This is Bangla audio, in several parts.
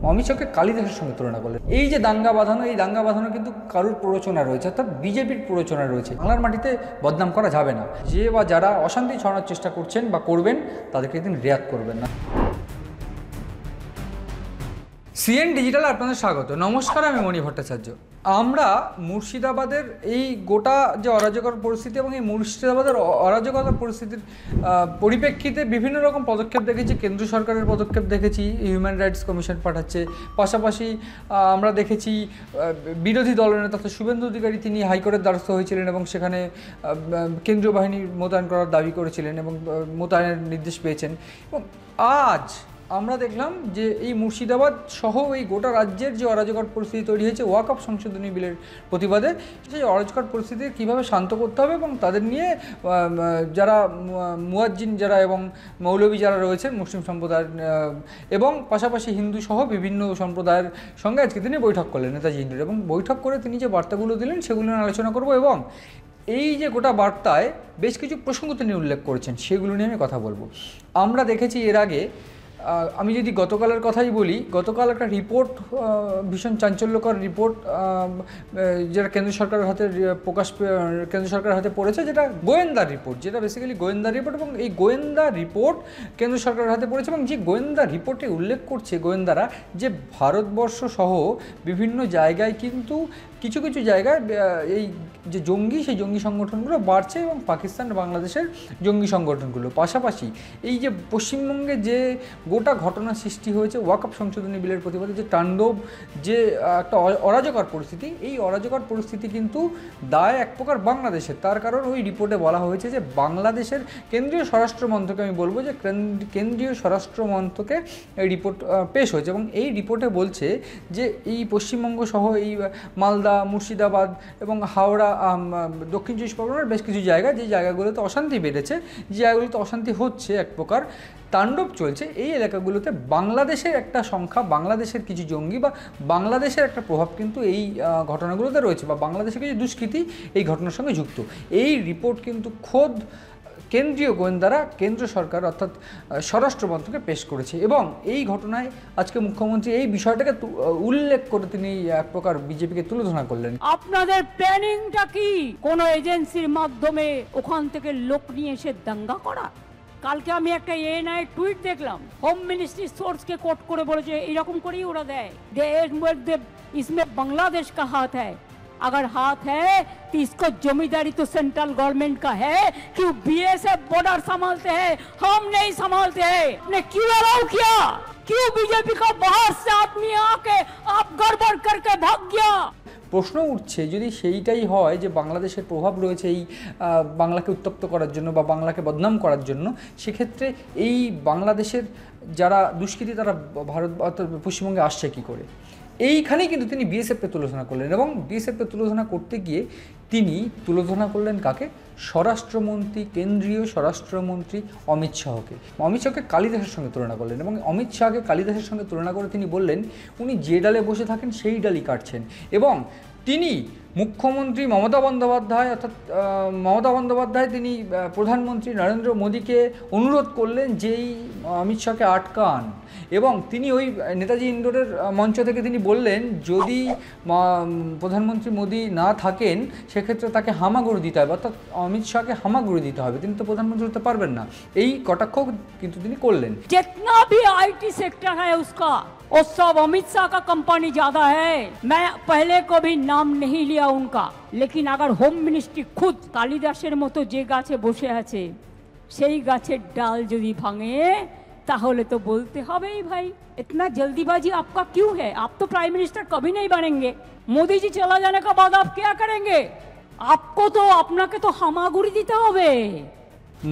অমিত শাহকে কালিদাসের সঙ্গে তুলনা করলেন। এই যে দাঙ্গা বাঁধানো, এই দাঙ্গা বাঁধানো কিন্তু কারুর প্ররোচনা রয়েছে, অর্থাৎ বিজেপির প্ররোচনা রয়েছে। বাংলার মাটিতে বদনাম করা যাবে না। যে বা যারা অশান্তি ছড়ানোর চেষ্টা করছেন বা করবেন তাদেরকে একদিন রেয়াত করবেন না। সিএন ডিজিটাল আপনাদের স্বাগত। নমস্কার, আমি মণি ভট্টাচার্য। আমরা মুর্শিদাবাদের এই গোটা যে অরাজকর পরিস্থিতি এবং এই মুর্শিদাবাদের অরাজকতার পরিস্থিতির পরিপ্রেক্ষিতে বিভিন্ন রকম পদক্ষেপ দেখেছি। কেন্দ্র সরকারের পদক্ষেপ দেখেছি, হিউম্যান রাইটস কমিশন পাঠাচ্ছে। পাশাপাশি আমরা দেখেছি বিরোধী দলনেতা তথা শুভেন্দু অধিকারী, তিনি হাইকোর্টের দ্বারস্থ হয়েছিলেন এবং সেখানে কেন্দ্রীয় বাহিনী মোতায়েন করার দাবি করেছিলেন এবং মোতায়েনের নির্দেশ পেয়েছেন। এবং আজ আমরা দেখলাম যে এই মুর্শিদাবাদ সহ এই গোটা রাজ্যের যে অরাজকর পরিস্থিতি তৈরি হয়েছে ওয়াকফ সংশোধনী বিলের প্রতিবাদে, সেই অরাজকর পরিস্থিতি কীভাবে শান্ত করতে হবে এবং তাদের নিয়ে যারা মুয়াজ্জিন যারা এবং মৌলবী যারা রয়েছেন মুসলিম সম্প্রদায়ের এবং পাশাপাশি হিন্দু সহ বিভিন্ন সম্প্রদায়ের সঙ্গে আজকে তিনি বৈঠক করলেন, নেতাজি ইন্ডোরে। এবং বৈঠক করে তিনি যে বার্তাগুলো দিলেন সেগুলো নিয়ে আলোচনা করব এবং এই যে গোটা বার্তায় বেশ কিছু প্রসঙ্গ তিনি উল্লেখ করেছেন সেগুলো নিয়ে আমি কথা বলবো। আমরা দেখেছি এর আগে, আমি যদি গতকালের কথাই বলি, গতকাল একটা রিপোর্ট, ভীষণ চাঞ্চল্যকর রিপোর্ট, যেটা কেন্দ্র সরকারের হাতে কেন্দ্র সরকারের হাতে পড়েছে, যেটা গোয়েন্দা রিপোর্ট, যেটা বেসিক্যালি গোয়েন্দা রিপোর্ট। এবং এই গোয়েন্দা রিপোর্ট কেন্দ্র সরকারের হাতে পড়েছে এবং যে গোয়েন্দা রিপোর্টে উল্লেখ করছে গোয়েন্দারা যে ভারতবর্ষ সহ বিভিন্ন জায়গায় কিন্তু কিছু কিছু জায়গায় এই যে জঙ্গি, সেই জঙ্গি সংগঠনগুলো বাড়ছে এবং পাকিস্তান বাংলাদেশের জঙ্গি সংগঠনগুলো। পাশাপাশি এই যে পশ্চিমবঙ্গে যে গোটা ঘটনা সৃষ্টি হয়েছে ওয়াকফ সংশোধনী বিলের প্রতিবাদে, যে তাণ্ডব, যে একটা অরাজকর পরিস্থিতি, এই অরাজকর পরিস্থিতি কিন্তু দায় এক প্রকার বাংলাদেশের। তার কারণ ওই রিপোর্টে বলা হয়েছে যে বাংলাদেশের কেন্দ্রীয় স্বরাষ্ট্র মন্ত্রকে, আমি বলবো যে কেন্দ্রীয় স্বরাষ্ট্র মন্ত্রকে এই রিপোর্ট পেশ হয়েছে এবং এই রিপোর্টে বলছে যে এই পশ্চিমবঙ্গ সহ এই মালদা, মুর্শিদাবাদ এবং হাওড়া, দক্ষিণ চব্বিশ পরগনার বেশ কিছু জায়গা, যে জায়গাগুলোতে অশান্তি বেড়েছে, যে জায়গাগুলোতে অশান্তি হচ্ছে, এক প্রকার তাণ্ডব চলছে, এই এলাকাগুলোতে বাংলাদেশের একটা সংখ্যা, বাংলাদেশের কিছু জঙ্গি বা বাংলাদেশের একটা প্রভাব কিন্তু এই ঘটনাগুলোতে রয়েছে, বা বাংলাদেশের কিছু দুষ্কৃতী এই ঘটনার সঙ্গে যুক্ত। এই রিপোর্ট কিন্তু খোদ কেন্দ্রীয় গোয়েন্দারা কেন্দ্র সরকার অর্থাৎ স্বরাষ্ট্র মন্ত্রকে পেশ করেছে। এবং এই ঘটনায় আজকে মুখ্যমন্ত্রী এই বিষয়টাকে উল্লেখ করে তিনি এক প্রকার বিজেপিকে তুলোধনা করলেন। আপনাদের প্ল্যানিংটা কি? কোন এজেন্সির মাধ্যমে ওখান থেকে লোক নিয়ে এসে দাঙ্গা করা? কালকে আমি একটা এএনআই টুইট দেখলাম, হোম মিনিস্ট্রি সোর্সকে কোট করে বলেছে এরকম করেই ওরা দেয়, इसमें बांग्लादेश का हाथ है। अगर हाथ है तो इसको जमींदारी तो सेंट्रल गवर्नमेंट का है। क्यों बीएसएफ बॉर्डर संभालते हैं, हम नहीं संभालते हैं? ने क्यों अलाउ किया? क्यों बीजेपी का बाहर से आदमी आके आप गड़बड़ करके भाग गया? প্রশ্ন উঠছে, যদি সেইটাই হয় যে বাংলাদেশের প্রভাব রয়েছে এই বাংলাকে উত্তপ্ত করার জন্য বা বাংলাকে বদনাম করার জন্য, সেক্ষেত্রে এই বাংলাদেশের যারা দুষ্কৃতী তারা ভারত অর্থাৎ পশ্চিমবঙ্গে আসছে কী করে? এইখানেই কিন্তু তিনি বিএসএফকে তুলোধনা করলেন এবং বিএসএফকে তুলোধনা করতে গিয়ে তিনি তুলোধনা করলেন কাকে? স্বরাষ্ট্রমন্ত্রী, কেন্দ্রীয় স্বরাষ্ট্রমন্ত্রী অমিত শাহকে। অমিত শাহকে কালিদাসের সঙ্গে তুলনা করলেন এবং অমিত শাহকে কালিদাসের সঙ্গে তুলনা করে তিনি বললেন উনি যে ডালে বসে থাকেন সেই ডালই কাটছেন। এবং তিনি মুখ্যমন্ত্রী মমতা বন্দ্যোপাধ্যায় অর্থাৎ মমতা বন্দ্যোপাধ্যায় তিনি প্রধানমন্ত্রী নরেন্দ্র মোদীকে অনুরোধ করলেন যেই অমিত শাহকে আটকান। এবং তিনি ওই নেতাজি ইন্ডোরের মঞ্চ থেকে তিনি বললেন যদি প্রধানমন্ত্রী মোদী না থাকেন সেক্ষেত্রে তাকে হামাগুড়ি দিতে হবে, অর্থাৎ অমিত শাহকে হামাগুড়ি দিতে হবে, তিনি তো প্রধানমন্ত্রী হতে পারবেন না। এই কটাক্ষ কিন্তু তিনি করলেন। जितना भी आईटी सेक्टर है उसका, वो सब अमित शाह का कंपनी ज्यादा है। मैं पहले को भी नाम नहीं लिया उनका, लेकिन अगर होम मिनिस्ट्री खुद कालिदासेर मतो जे गाছে বসে আছে সেই গাছের ডাল যদি ভাঙে ताहले तो बोलते হবে भाई इतना जल्दीबाजी आपका क्यों है? आप तो प्राइम मिनिस्टर कभी नहीं बनेंगे। मोदी जी चला जाने के बाद आप क्या करेंगे? आपको तो আপনাকে তো হামাগুড়ি দিতে হবে।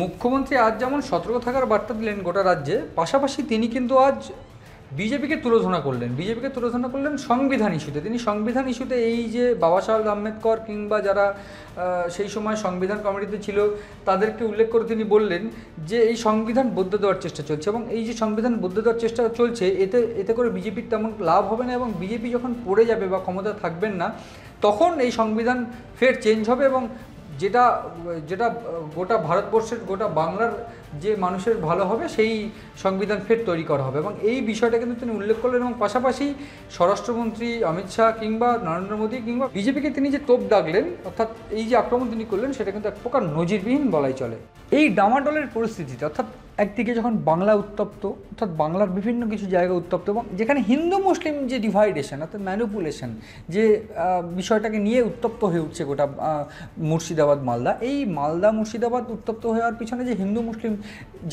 মুখ্যমন্ত্রী আজ যেমন সতর্ক থাকার বার্তা দিলেন গোটা রাজ্যে, পাশাপাশি তিনি কিন্তু আজ বিজেপিকে তুলোধনা করলেন সংবিধান ইস্যুতে। তিনি সংবিধান ইস্যুতে এই যে বাবা সাহেব আম্বেদকর কিংবা যারা সেই সময় সংবিধান কমিটিতে ছিল তাদেরকে উল্লেখ করে তিনি বললেন যে এই সংবিধান বদলে দেওয়ার চেষ্টা চলছে এবং এই যে সংবিধান বদলে দেওয়ার চেষ্টা চলছে এতে করে বিজেপির তেমন লাভ হবে না এবং বিজেপি যখন পড়ে যাবে বা ক্ষমতা থাকবেন না তখন এই সংবিধান ফের চেঞ্জ হবে এবং যেটা যেটা গোটা ভারতবর্ষের গোটা বাংলার যে মানুষের ভালো হবে সেই সংবিধান ফের তৈরি করা হবে, এবং এই বিষয়টা কিন্তু তিনি উল্লেখ করলেন। এবং পাশাপাশি স্বরাষ্ট্রমন্ত্রী অমিত শাহ কিংবা নরেন্দ্র মোদী কিংবা বিজেপিকে তিনি যে তোপ ডাকলেন, অর্থাৎ এই যে আক্রমণ তিনি করলেন, সেটা কিন্তু এক প্রকার নজিরবিহীন বলাই চলে। এই ডামাডোলের পরিস্থিতিতে, অর্থাৎ একদিকে যখন বাংলা উত্তপ্ত, অর্থাৎ বাংলার বিভিন্ন কিছু জায়গা উত্তপ্ত, এবং যেখানে হিন্দু মুসলিম যে ডিভাইডেশন অর্থাৎ ম্যানিপুলেশন যে বিষয়টাকে নিয়ে উত্তপ্ত হয়ে উঠছে গোটা মুর্শিদাবাদ মালদা, এই মালদা মুর্শিদাবাদ উত্তপ্ত হওয়ার পিছনে যে হিন্দু মুসলিম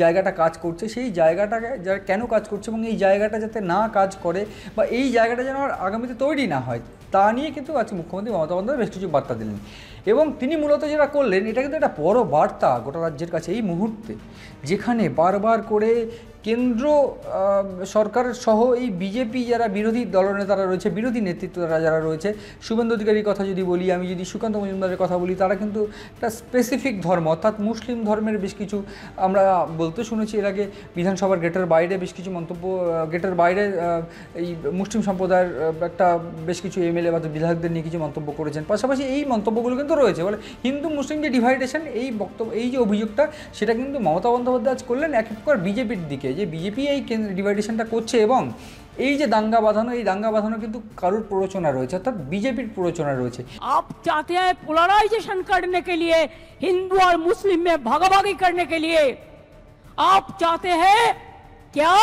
জায়গাটা কাজ করছে, সেই জায়গাটাকে যারা কেন কাজ করছে এবং এই জায়গাটা যাতে না কাজ করে বা এই জায়গাটা যেন আর আগামীতে তৈরি না হয়, তা নিয়ে কিন্তু আজকে মুখ্যমন্ত্রী মমতা বন্দ্যোপাধ্যায় বেশ কিছু বার্তা দিলেন। এবং তিনি মূলত যেটা করলেন, এটা কিন্তু একটা বড় বার্তা গোটা রাজ্যের কাছে এই মুহূর্তে, যেখানে বারবার করে কেন্দ্র সরকার সহ এই বিজেপি যারা বিরোধী দলনেতারা রয়েছে, বিরোধী নেতৃত্বরা যারা রয়েছে, শুভেন্দু অধিকারীর কথা যদি বলি, আমি যদি সুকান্ত মজুমদারের কথা বলি, তারা কিন্তু একটা স্পেসিফিক ধর্ম অর্থাৎ মুসলিম ধর্মের বেশ কিছু আমরা বলতে শুনেছি এর আগে বিধানসভার গেটের বাইরে বেশ কিছু মন্তব্য, গেটের বাইরে এই মুসলিম সম্প্রদায়ের একটা বেশ কিছু এমএলএ বা বিধায়কদের নিয়ে কিছু মন্তব্য করেছেন। পাশাপাশি এই মন্তব্যগুলো কিন্তু রয়েছে, বলে হিন্দু মুসলিম যে ডিভাইডেশন, এই বক্তব্য, এই যে অভিযোগটা, সেটা কিন্তু মমতা বন্দ্যোপাধ্যায় আজ করলেন এক প্রকার বিজেপির দিকে, যে বিজেপি এই ডিভাইডেশনটা করছে। এবং এই যে দাঙ্গা বাঁধানো, এই দাঙ্গা বাঁধানো কিন্তু কারোর প্ররোচনা রয়েছে, অর্থাৎ বিজেপির প্ররোচনা রয়েছে। आप चाहते हैं पोलराइजेशन करने के लिए, हिंदू और मुस्लिम में भागाभागी करने के लिए आप चाहते हैं क्या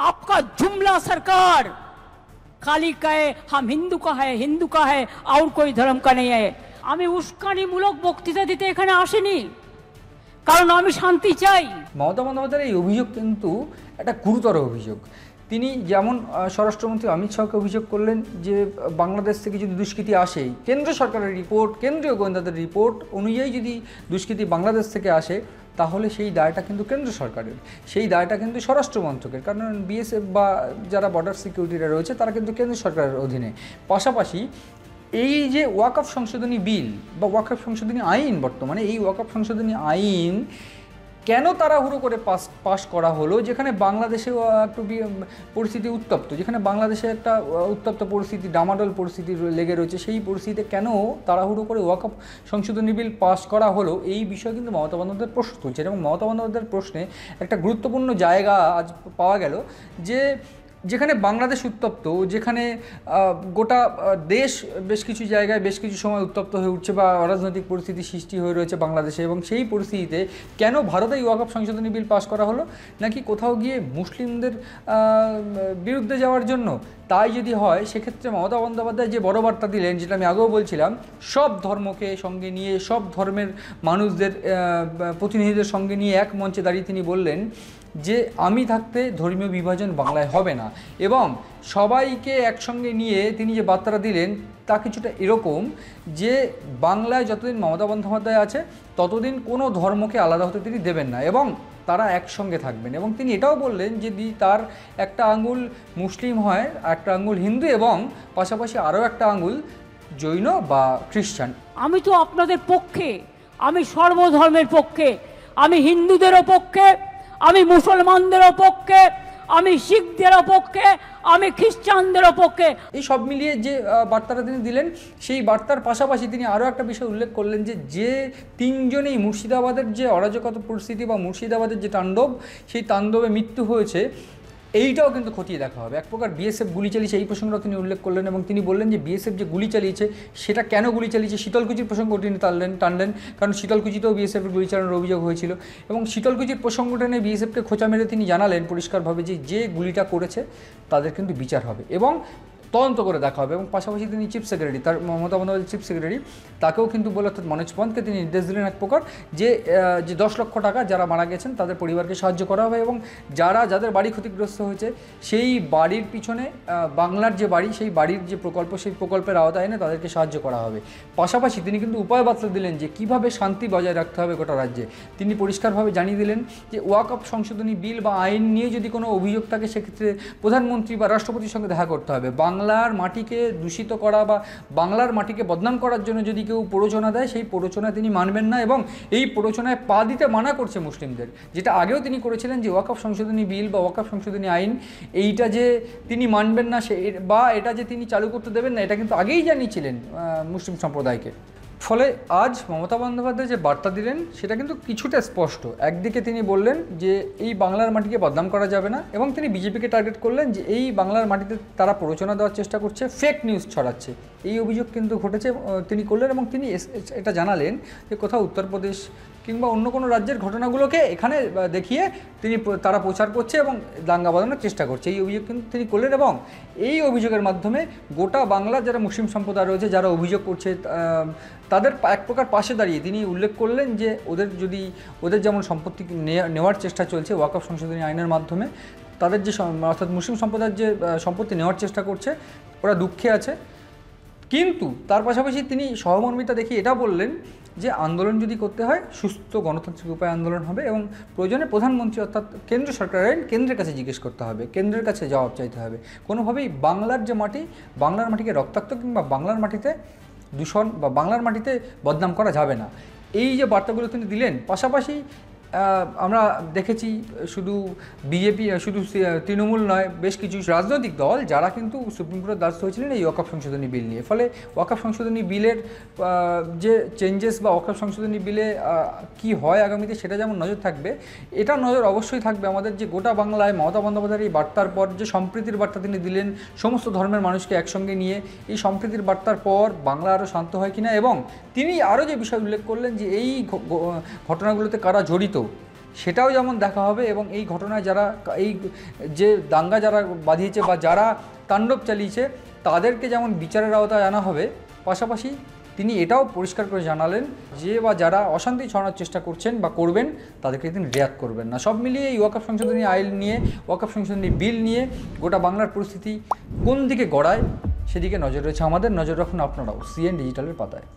आपका जुमला सरकार खाली कहे हम हिंदू का है और कोई धर्म का नहीं है। আমি উস্কানিমূলক বক্তৃতা দিতে এখানে আসিনি, কারণ আমি শান্তি চাই। মমতা বন্দ্যোপাধ্যায়ের এই অভিযোগ কিন্তু একটা গুরুতর অভিযোগ। তিনি যেমন স্বরাষ্ট্রমন্ত্রী অমিত শাহকে অভিযোগ করলেন যে বাংলাদেশ থেকে যদি দুষ্কৃতী আসে, কেন্দ্র সরকারের রিপোর্ট, কেন্দ্রীয় গোয়েন্দাদের রিপোর্ট অনুযায়ী যদি দুষ্কৃতী বাংলাদেশ থেকে আসে, তাহলে সেই দায়টা কিন্তু কেন্দ্র সরকারের, সেই দায়টা কিন্তু স্বরাষ্ট্র মন্ত্রকের, কারণ বিএসএফ বা যারা বর্ডার সিকিউরিটিরা রয়েছে তারা কিন্তু কেন্দ্র সরকারের অধীনে। পাশাপাশি এই যে ওয়াকফ সংশোধনী বিল বা ওয়াকফ সংশোধনী আইন, বর্তমানে এই ওয়াকফ সংশোধনী আইন কেন তাড়াহুড়ো করে পাস করা হলো, যেখানে বাংলাদেশেও একটু পরিস্থিতি উত্তপ্ত, যেখানে বাংলাদেশে একটা উত্তপ্ত পরিস্থিতি, ডামাডোল পরিস্থিতি লেগে রয়েছে, সেই পরিস্থিতিতে কেন তাড়াহুড়ো করে ওয়াকফ সংশোধনী বিল পাস করা হলো, এই বিষয়ে কিন্তু মমতা বন্দ্যোপাধ্যায়ের প্রশ্ন তুলছে। এবং মমতা বন্দ্যোপাধ্যায়ের প্রশ্নে একটা গুরুত্বপূর্ণ জায়গা আজ পাওয়া গেল, যে যেখানে বাংলাদেশ উত্তপ্ত, যেখানে গোটা দেশ বেশ কিছু জায়গায় বেশ কিছু সময় উত্তপ্ত হয়ে উঠছে বা অরাজনৈতিক পরিস্থিতি সৃষ্টি হয়ে রয়েছে বাংলাদেশে, এবং সেই পরিস্থিতিতে কেন ভারতে এই ওয়াকফ সংশোধনী বিল পাস করা হলো, নাকি কোথাও গিয়ে মুসলিমদের বিরুদ্ধে যাওয়ার জন্য? তাই যদি হয়, সেক্ষেত্রে মমতা বন্দ্যোপাধ্যায় যে বড় বার্তা দিলেন, যেটা আমি আগেও বলছিলাম, সব ধর্মকে সঙ্গে নিয়ে, সব ধর্মের মানুষদের প্রতিনিধিদের সঙ্গে নিয়ে এক মঞ্চে দাঁড়িয়ে তিনি বললেন যে আমি থাকতে ধর্মীয় বিভাজন বাংলায় হবে না। এবং সবাইকে একসঙ্গে নিয়ে তিনি যে বার্তাটা দিলেন, তা কিছুটা এরকম যে বাংলায় যতদিন মমতা বন্দ্যোপাধ্যায় আছে ততদিন কোনো ধর্মকে আলাদা হতে তিনি দেবেন না, এবং তারা একসঙ্গে থাকবেন। এবং তিনি এটাও বললেন যে তার একটা আঙুল মুসলিম হয়, একটা আঙুল হিন্দু, এবং পাশাপাশি আরও একটা আঙুল জৈন বা খ্রিস্টান। আমি তো আপনাদের পক্ষে, আমি সর্বধর্মের পক্ষে, আমি হিন্দুদেরও পক্ষে, আমি মুসলমানদেরও পক্ষে, আমি শিখদেরও পক্ষে, আমি খ্রিস্টানদেরও পক্ষে। এই সব মিলিয়ে যে বার্তাটা তিনি দিলেন, সেই বার্তার পাশাপাশি তিনি আরও একটা বিষয় উল্লেখ করলেন, যে তিনজনেই মুর্শিদাবাদের যে অরাজকতা পরিস্থিতি বা মুর্শিদাবাদের যে তাণ্ডব, সেই তাণ্ডবে মৃত্যু হয়েছে, এইটাও কিন্তু খতিয়ে দেখা হবে। এক প্রকার বিএসএফ গুলি চালিয়েছে, এই প্রসঙ্গটাও তিনি উল্লেখ করলেন। এবং তিনি বললেন যে বিএসএফ যে গুলি চালিয়েছে, সেটা কেন গুলি চালিয়েছে, শীতলকুচির প্রসঙ্গ তিনি টানলেন, কারণ শীতলকুচিতেও বিএসএফের গুলি চালানোর অভিযোগ হয়েছিল। এবং শীতলকুচির প্রসঙ্গটা নিয়ে বিএসএফকে খোঁচা মেরে তিনি জানালেন পরিষ্কারভাবে যে গুলিটা করেছে তাদের কিন্তু বিচার হবে এবং তদন্ত করে দেখা হবে। এবং পাশাপাশি তিনি চিফ সেক্রেটারি, তার মমতা বন্দ্যোপাধ্যায় চিফ সেক্রেটারি, তাকেও কিন্তু বলে, অর্থাৎ মনোজ পন্তকে তিনি নির্দেশ দিলেন এক প্রকার যে 10 লক্ষ টাকা যারা মারা গেছেন তাদের পরিবারকে সাহায্য করা হবে, এবং যাদের বাড়ি ক্ষতিগ্রস্ত হয়েছে সেই বাড়ির পিছনে বাংলার যে বাড়ি, সেই বাড়ির যে প্রকল্প, সেই প্রকল্পের আওতায় এনে তাদেরকে সাহায্য করা হবে। পাশাপাশি তিনি কিন্তু উপায় বাতলে দিলেন যে কীভাবে শান্তি বজায় রাখতে হবে গোটা রাজ্যে। তিনি পরিষ্কারভাবে জানিয়ে দিলেন যে ওয়াকফ সংশোধনী বিল বা আইন নিয়ে যদি কোনো অভিযোগ থাকে, সেক্ষেত্রে প্রধানমন্ত্রী বা রাষ্ট্রপতির সঙ্গে দেখা করতে হবে। বাংলার মাটিকে দূষিত করা বা বাংলার মাটিকে বদনাম করার জন্য যদি কেউ প্ররোচনা দেয়, সেই প্ররোচনা তিনি মানবেন না, এবং এই প্ররোচনায় পা দিতে মানা করছে মুসলিমদের, যেটা আগেও তিনি করেছিলেন যে ওয়াকফ সংশোধনী বিল বা ওয়াকফ সংশোধনী আইন, এইটা যে তিনি মানবেন না বা এটা যে তিনি চালু করতে দেবেন না, এটা কিন্তু আগেই জানিয়েছিলেন মুসলিম সম্প্রদায়কে। ফলে আজ মমতা বন্দ্যোপাধ্যায় যে বার্তা দিলেন সেটা কিন্তু কিছুটা স্পষ্ট। একদিকে তিনি বললেন যে এই বাংলার মাটিকে বদনাম করা যাবে না, এবং তিনি বিজেপিকে টার্গেট করলেন যে এই বাংলার মাটিতে তারা প্ররোচনা দেওয়ার চেষ্টা করছে, ফেক নিউজ ছড়াচ্ছে। এই অভিযোগ কিন্তু ঘটেছে, তিনি করলেন, এবং তিনি এটা জানালেন যে কোথাও উত্তরপ্রদেশ কিংবা অন্য কোনো রাজ্যের ঘটনাগুলোকে এখানে দেখিয়ে তারা প্রচার করছে এবং দাঙ্গা বাঁধানোর চেষ্টা করছে, এই অভিযোগ কিন্তু তিনি করলেন। এবং এই অভিযোগের মাধ্যমে গোটা বাংলার যারা মুসলিম সম্প্রদায় রয়েছে, যারা অভিযোগ করছে, তাদের এক প্রকার পাশে দাঁড়িয়ে তিনি উল্লেখ করলেন যে ওদের যেমন সম্পত্তি নেওয়ার চেষ্টা চলছে ওয়াকফ সংশোধনী আইনের মাধ্যমে, তাদের যে অর্থাৎ মুসলিম সম্প্রদায়ের যে সম্পত্তি নেওয়ার চেষ্টা করছে, ওরা দুঃখে আছে। কিন্তু তার পাশাপাশি তিনি সহমর্মিতা দেখিয়ে এটা বললেন যে আন্দোলন যদি করতে হয় সুস্থ গণতান্ত্রিক উপায়ে আন্দোলন হবে, এবং প্রয়োজনে প্রধানমন্ত্রী অর্থাৎ কেন্দ্র সরকারের কেন্দ্রের কাছে জিজ্ঞেস করতে হবে, কেন্দ্রের কাছে জবাব চাইতে হবে। কোনোভাবেই বাংলার যে মাটি, বাংলার মাটিকে রক্তাক্ত কিংবা বাংলার মাটিতে দূষণ বা বাংলার মাটিতে বদনাম করা যাবে না, এই যে বার্তাগুলো তিনি দিলেন। পাশাপাশি আমরা দেখেছি শুধু বিজেপি, শুধু তৃণমূল নয়, বেশ কিছু রাজনৈতিক দল যারা কিন্তু সুপ্রিম কোর্টের দ্বারস্থ হয়েছিলেন এই ওয়াকফ সংশোধনী বিল নিয়ে। ফলে ওয়াকফ সংশোধনী বিলের যে চেঞ্জেস বা ওয়াকফ সংশোধনী বিলে কি হয় আগামীতে সেটা যেমন নজর থাকবে, এটা নজর অবশ্যই থাকবে আমাদের যে গোটা বাংলায় মমতা বন্দ্যোপাধ্যায়ের এই বার্তার পর যে সম্প্রীতির বার্তা তিনি দিলেন সমস্ত ধর্মের মানুষকে একসঙ্গে নিয়ে, এই সম্প্রীতির বার্তার পর বাংলা আরও শান্ত হয় কিনা, এবং তিনি আরও যে বিষয় উল্লেখ করলেন যে এই ঘটনাগুলোতে কারা জড়িত সেটাও যেমন দেখা হবে, এবং এই ঘটনায় যারা এই যে দাঙ্গা যারা বাঁধিয়েছে বা যারা তাণ্ডব চালিয়েছে তাদেরকে যেমন বিচারের আওতায় আনা হবে। পাশাপাশি তিনি এটাও পরিষ্কার করে জানালেন যে যারা অশান্তি ছড়ানোর চেষ্টা করছেন বা করবেন তাদেরকে তিনি রেয়াত করবেন না। সব মিলিয়ে এই ওয়াকফ সংশোধনী আইন নিয়ে, ওয়াকফ সংশোধনী বিল নিয়ে গোটা বাংলার পরিস্থিতি কোন দিকে গড়ায় সেদিকে নজর রয়েছে আমাদের। নজর রাখুন আপনারাও সিএন ডিজিটালের পাতায়।